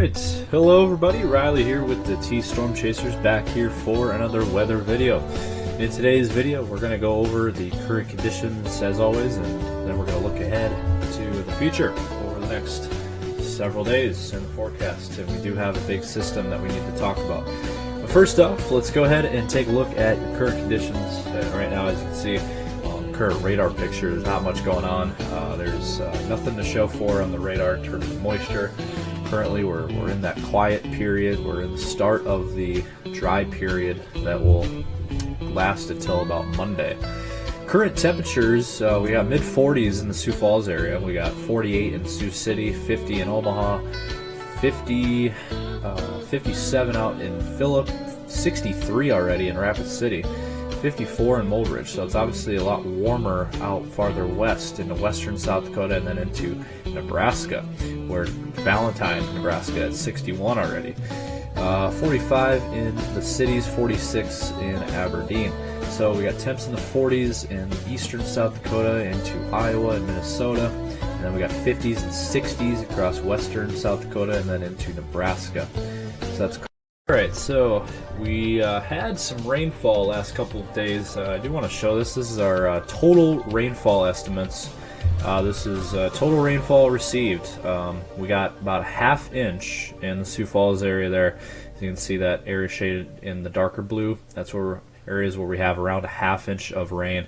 Alright, hello everybody, Riley here with the T-Storm Chasers, back here for another weather video. In today's video we're going to go over the current conditions as always, and then we're going to look ahead to the future over the next several days in the forecast, and we do have a big system that we need to talk about. But first off, let's go ahead and take a look at your current conditions. Right now, as you can see on the current radar picture, there's not much going on. There's nothing to show for on the radar in terms of moisture. Currently we're in that quiet period. We're in the start of the dry period that will last until about Monday. Current temperatures, we got mid 40s in the Sioux Falls area. We got 48 in Sioux City, 50 in Omaha, 57 out in Phillip, 63 already in Rapid City, 54 in Moldridge. So it's obviously a lot warmer out farther west into western South Dakota and then into Nebraska, where Valentine, Nebraska at 61 already. 45 in the cities, 46 in Aberdeen. So we got temps in the 40s in eastern South Dakota into Iowa and Minnesota. And then we got 50s and 60s across western South Dakota and then into Nebraska. So that's cool. Alright, so we had some rainfall last couple of days. I do want to show this. This is our total rainfall estimates. This is total rainfall received. We got about a ½ inch in the Sioux Falls area there. As you can see, that area shaded in the darker blue. That's where areas where we have around a ½ inch of rain.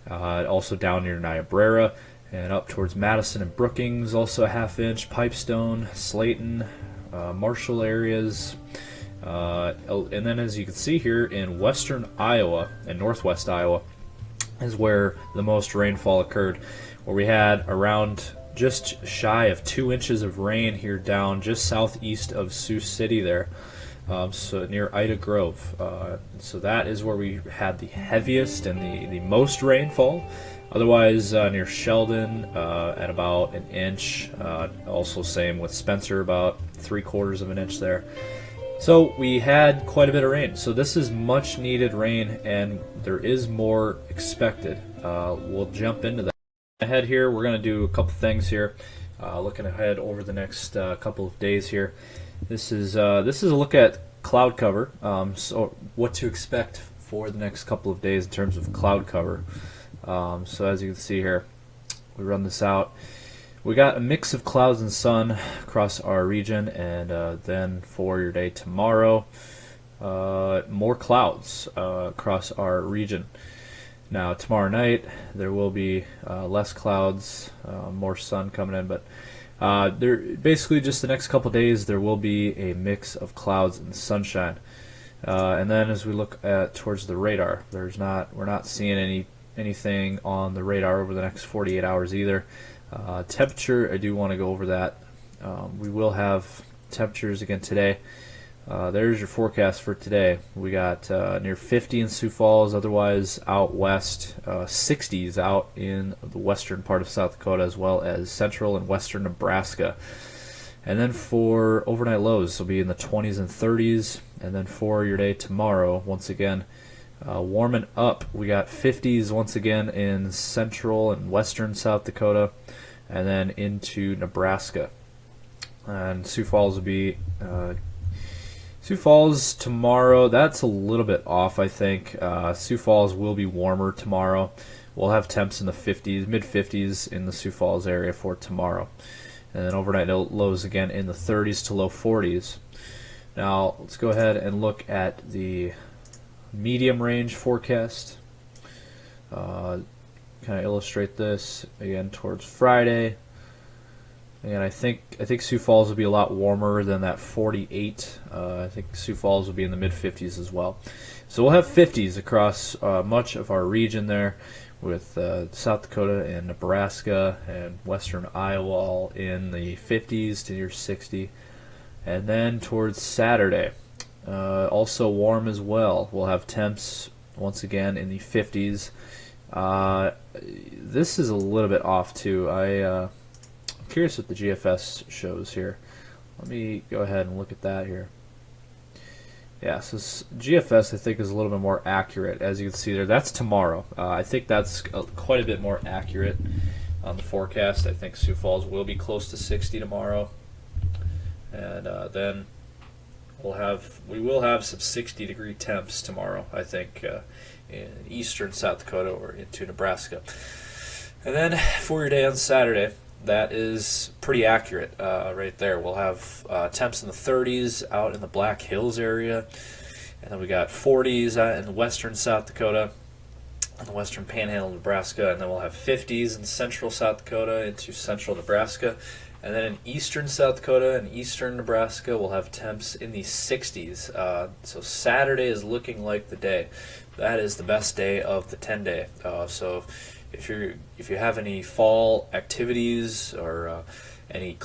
Also down near Niobrara and up towards Madison and Brookings, also a ½ inch. Pipestone, Slayton, Marshall areas. And then as you can see here in western Iowa and northwest Iowa is where the most rainfall occurred, where we had around just shy of 2 inches of rain here down just southeast of Sioux City there, so near Ida Grove. So that is where we had the heaviest and the most rainfall. Otherwise, near Sheldon at about an inch. Also same with Spencer, about 3/4 of an inch there. So we had quite a bit of rain. So this is much needed rain, and there is more expected. We'll jump into that. Ahead here, we're going to do a couple things here. Looking ahead over the next couple of days here. This is a look at cloud cover. So what to expect for the next couple of days in terms of cloud cover. So as you can see here, we run this out. We got a mix of clouds and sun across our region, and then for your day tomorrow, more clouds across our region. Now tomorrow night there will be less clouds, more sun coming in, but there basically just the next couple days there will be a mix of clouds and sunshine. And then as we look at towards the radar, we're not seeing anything on the radar over the next 48 hours either. Temperature, I do want to go over that. We will have temperatures again today. There's your forecast for today. We got near 50 in Sioux Falls, otherwise out west, 60s out in the western part of South Dakota, as well as central and western Nebraska. And then for overnight lows, will be in the 20s and 30s. And then for your day tomorrow, once again, warming up. We got 50s once again in central and western South Dakota, and then into Nebraska. And Sioux Falls will be Sioux Falls tomorrow. That's a little bit off, I think. Sioux Falls will be warmer tomorrow. We'll have temps in the 50s, mid 50s in the Sioux Falls area for tomorrow, and then overnight lows again in the 30s to low 40s. Now let's go ahead and look at the medium range forecast. Kind of illustrate this again towards Friday. And I think Sioux Falls will be a lot warmer than that 48. I think Sioux Falls will be in the mid 50s as well. So we'll have 50s across much of our region there, with South Dakota and Nebraska and western Iowa all in the 50s to near 60. And then towards Saturday, also warm as well. We'll have temps once again in the 50s. This is a little bit off too. I'm curious what the GFS shows here. Let me go ahead and look at that here. Yeah, so GFS I think is a little bit more accurate. As you can see there, that's tomorrow. I think that's quite a bit more accurate on the forecast. I think Sioux Falls will be close to 60 tomorrow. and then we will have some 60-degree temps tomorrow, I think, in eastern South Dakota or into Nebraska. And then for your day on Saturday, that is pretty accurate right there. We'll have temps in the 30s out in the Black Hills area, and then we got 40s in western South Dakota, in the western panhandle of Nebraska, and then we'll have 50s in central South Dakota into central Nebraska. And then in eastern South Dakota and eastern Nebraska, we'll have temps in the 60s. So Saturday is looking like the day. That is the best day of the 10-day. So if you have any fall activities or any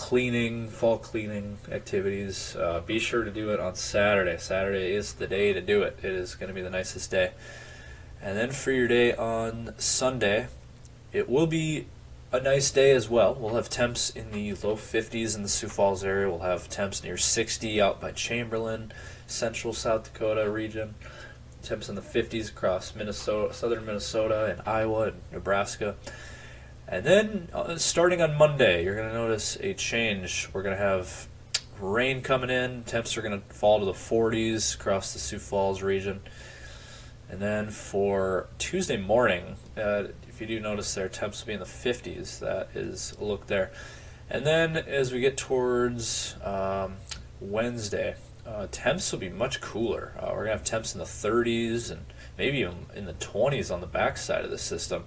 fall cleaning activities, be sure to do it on Saturday. Saturday is the day to do it. It is going to be the nicest day. And then for your day on Sunday, it will be a nice day as well. We'll have temps in the low 50s in the Sioux Falls area. We'll have temps near 60 out by Chamberlain, central South Dakota region. Temps in the 50s across Minnesota, southern Minnesota and Iowa and Nebraska. And then starting on Monday, you're going to notice a change. We're going to have rain coming in. Temps are going to fall to the 40s across the Sioux Falls region. And then for Tuesday morning, if you do notice there, temps will be in the 50s. That is a look there. And then as we get towards Wednesday, temps will be much cooler. We're going to have temps in the 30s and maybe even in the 20s on the backside of the system.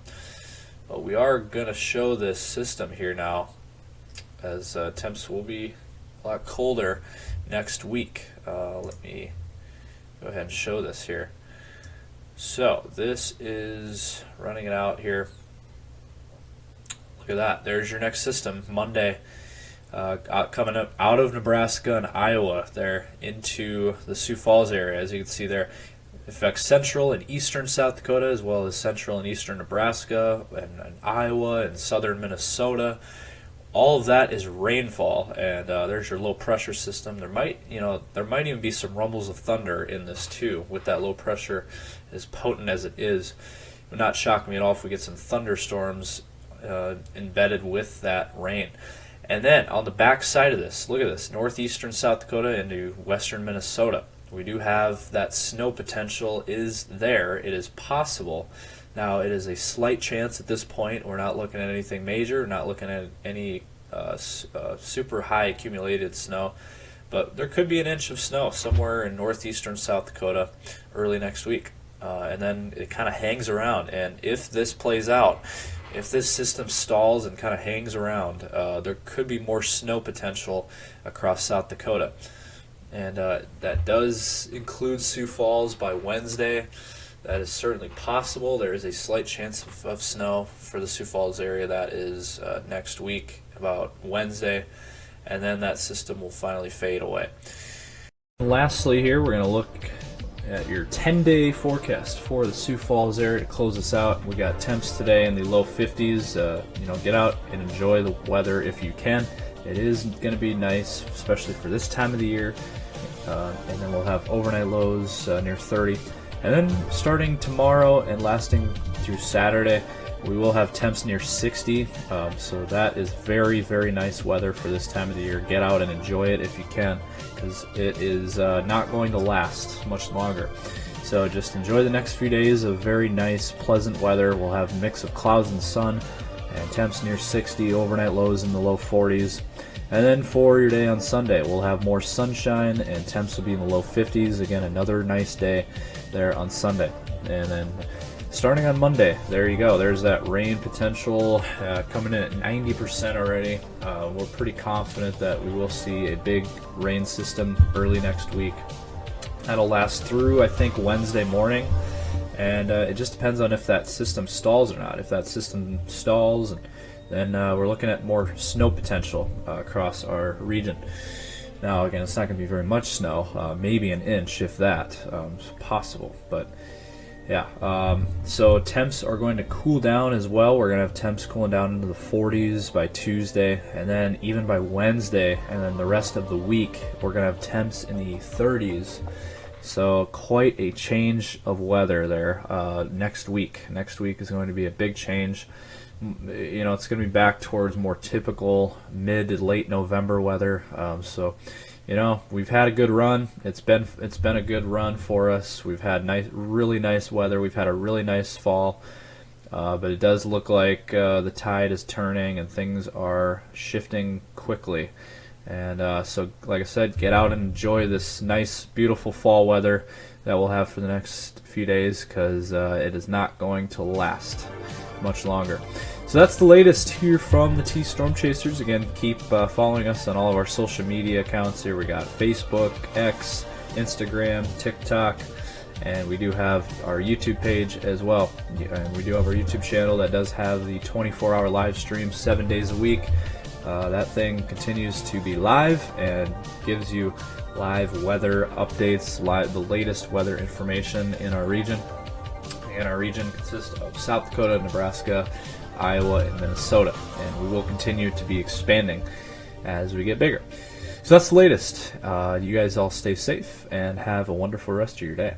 But we are going to show this system here now, as temps will be a lot colder next week. Let me go ahead and show this here. So this is running it out here. Look at that. There's your next system, Monday, coming up out of Nebraska and Iowa there into the Sioux Falls area. As you can see there, it affects central and eastern South Dakota, as well as central and eastern Nebraska and Iowa and southern Minnesota. All of that is rainfall, and there's your low pressure system. There might even be some rumbles of thunder in this too, with that low pressure as potent as it is. It would not shock me at all if we get some thunderstorms embedded with that rain. And then on the back side of this, look at this, northeastern South Dakota into western Minnesota. We do have that snow potential is there. It is possible. Now, it is a slight chance at this point. We're not looking at anything major. We're not looking at any super high accumulated snow. But there could be an inch of snow somewhere in northeastern South Dakota early next week. And then it kind of hangs around. And if this plays out, if this system stalls and kind of hangs around, there could be more snow potential across South Dakota. And that does include Sioux Falls by Wednesday. That is certainly possible. There is a slight chance of snow for the Sioux Falls area. That is next week, about Wednesday, and then that system will finally fade away. Lastly here, we're going to look at your 10-day forecast for the Sioux Falls area to close us out. We got temps today in the low 50s. Get out and enjoy the weather if you can. It is going to be nice, especially for this time of the year. And then we'll have overnight lows near 30. And then starting tomorrow and lasting through Saturday, we will have temps near 60. So that is very, very nice weather for this time of the year. Get out and enjoy it if you can, because it is not going to last much longer. So just enjoy the next few days of very nice, pleasant weather. We'll have a mix of clouds and sun, and temps near 60, overnight lows in the low 40s. And then for your day on Sunday, we'll have more sunshine and temps will be in the low 50s. Again, another nice day there on Sunday. And then starting on Monday, there you go. There's that rain potential coming in at 90% already. We're pretty confident that we will see a big rain system early next week. That'll last through, I think, Wednesday morning. And it just depends on if that system stalls or not. If that system stalls, then we're looking at more snow potential across our region. Now, again, it's not going to be very much snow, maybe an inch, if that. It's possible, but yeah. So temps are going to cool down as well. We're going to have temps cooling down into the 40s by Tuesday, and then even by Wednesday, and then the rest of the week, we're going to have temps in the 30s. So quite a change of weather there next week. Next week is going to be a big change. It's going to be back towards more typical mid to late November weather. So we've had a good run. It's been a good run for us. We've had really nice weather. We've had a really nice fall, but it does look like the tide is turning and things are shifting quickly. And so, like I said, get out and enjoy this nice, beautiful fall weather that we'll have for the next few days, because it is not going to last much longer. So that's the latest here from the T Storm Chasers. Again, keep following us on all of our social media accounts here. We got Facebook, X, Instagram, TikTok, and we do have our YouTube page as well. And we do have our YouTube channel that does have the 24-hour live stream 7 days a week. That thing continues to be live and gives you live weather updates, the latest weather information in our region. And our region consists of South Dakota, Nebraska, Iowa, and Minnesota. And we will continue to be expanding as we get bigger. So that's the latest. You guys all stay safe and have a wonderful rest of your day.